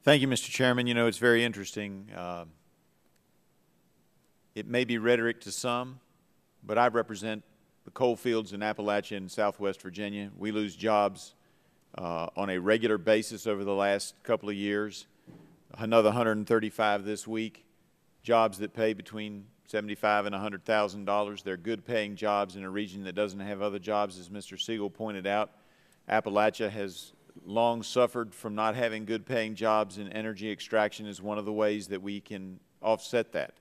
Thank you, Mr. Chairman. You know, it's very interesting. It may be rhetoric to some, but I represent the coal fields in Appalachia and Southwest Virginia. We lose jobs on a regular basis over the last couple of years. Another 135 this week. Jobs that pay between $75,000 and $100,000. They're good-paying jobs in a region that doesn't have other jobs, as Mr. Siegel pointed out. Appalachia has long suffered from not having good-paying jobs, and energy extraction is one of the ways that we can offset that.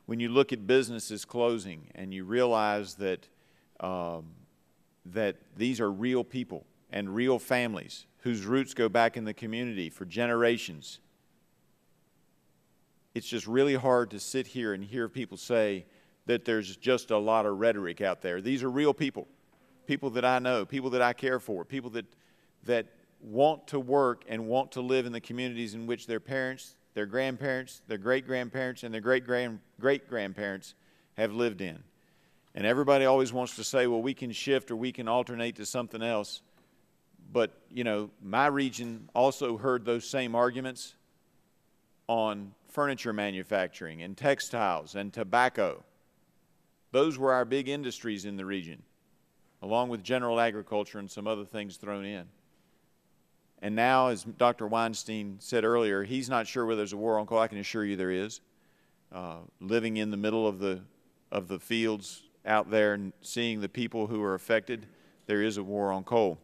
When you look at businesses closing and you realize that that these are real people and real families whose roots go back in the community for generations, it's just really hard to sit here and hear people say that there's just a lot of rhetoric out there. These are real people, people that I know, people that I care for, people that want to work and want to live in the communities in which their parents, their grandparents, their great-grandparents, and their great-grandparents have lived in. And everybody always wants to say, well, we can shift or we can alternate to something else. But, you know, my region also heard those same arguments on furniture manufacturing and textiles and tobacco. Those were our big industries in the region, along with general agriculture and some other things thrown in. And now, as Dr. Weinstein said earlier, he's not sure whether there's a war on coal. I can assure you there is. Living in the middle of the fields out there and seeing the people who are affected, there is a war on coal.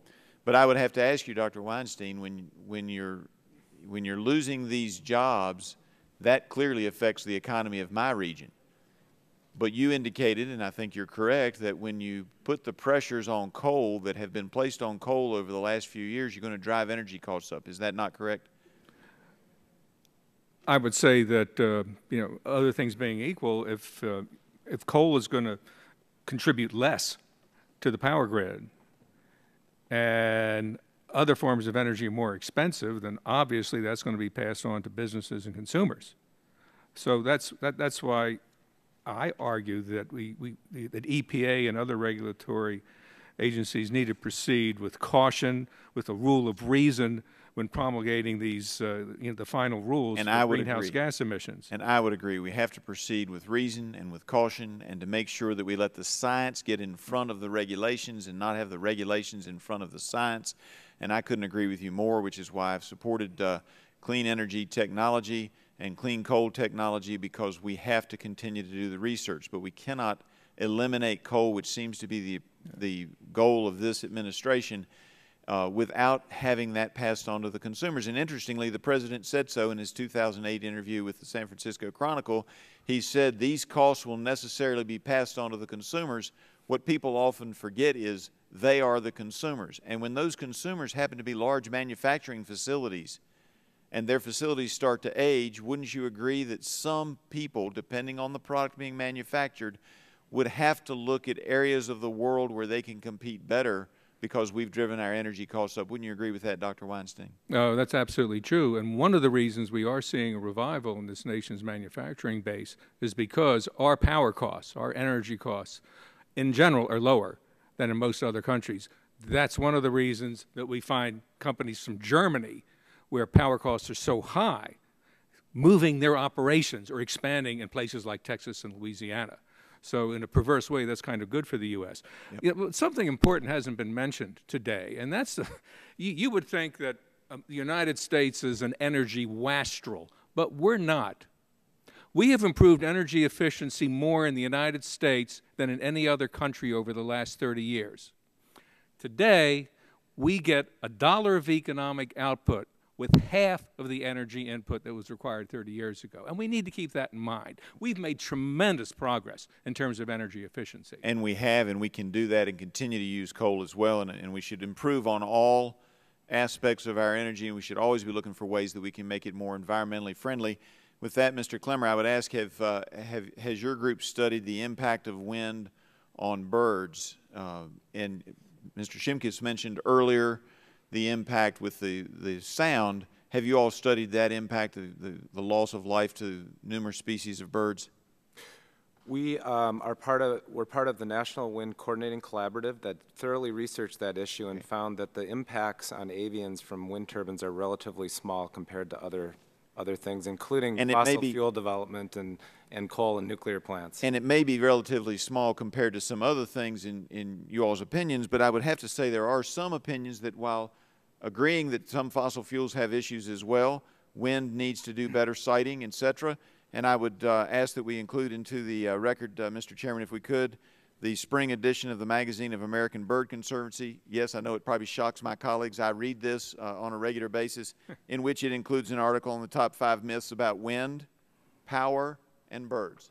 But I would have to ask you, Dr. Weinstein, when you're losing these jobs, that clearly affects the economy of my region. But you indicated, and I think you're correct, that when you put the pressures on coal that have been placed on coal over the last few years, you're going to drive energy costs up. Is that not correct? I would say that, you know, other things being equal, if coal is going to contribute less to the power grid and other forms of energy are more expensive, then obviously that's going to be passed on to businesses and consumers. So that's why I argue that that EPA and other regulatory agencies need to proceed with caution, with a rule of reason when promulgating these, you know, the final rules for greenhouse gas emissions. And I would agree. We have to proceed with reason and with caution, and to make sure that we let the science get in front of the regulations and not have the regulations in front of the science. And I couldn't agree with you more, which is why I've supported clean energy technology and clean coal technology, because we have to continue to do the research. But we cannot eliminate coal, which seems to be the goal of this administration, without having that passed on to the consumers. And interestingly, the President said so in his 2008 interview with the San Francisco Chronicle. He said these costs will necessarily be passed on to the consumers. What people often forget is they are the consumers. And when those consumers happen to be large manufacturing facilities and their facilities start to age, wouldn't you agree that some people, depending on the product being manufactured, would have to look at areas of the world where they can compete better because we've driven our energy costs up? Wouldn't you agree with that, Dr. Weinstein? No, that's absolutely true. And one of the reasons we are seeing a revival in this nation's manufacturing base is because our power costs, our energy costs, in general, are lower than in most other countries. That's one of the reasons that we find companies from Germany, where power costs are so high, moving their operations or expanding in places like Texas and Louisiana. So in a perverse way, that's kind of good for the U.S. Yep. You know, something important hasn't been mentioned today, and that's you would think that the United States is an energy wastrel, but we're not. We have improved energy efficiency more in the United States than in any other country over the last 30 years. Today, we get $1 of economic output with half of the energy input that was required 30 years ago. And we need to keep that in mind. We've made tremendous progress in terms of energy efficiency. And we have, and we can do that and continue to use coal as well. And we should improve on all aspects of our energy, and we should always be looking for ways that we can make it more environmentally friendly. With that, Mr. Clemmer, I would ask, has your group studied the impact of wind on birds? And Mr. Shimkus mentioned earlier the impact with the sound. Have you all studied that impact, the loss of life to numerous species of birds? We're part of the National Wind Coordinating Collaborative that thoroughly researched that issue and found that the impacts on avians from wind turbines are relatively small compared to other things, including fossil fuel development and coal and nuclear plants. And it may be relatively small compared to some other things in you all's opinions, but I would have to say there are some opinions that while agreeing that some fossil fuels have issues as well, wind needs to do better siting, et cetera. And I would ask that we include into the record, Mr. Chairman, if we could, the spring edition of the Magazine of American Bird Conservancy. Yes, I know it probably shocks my colleagues. I read this on a regular basis, in which it includes an article on the top 5 myths about wind, power, and birds.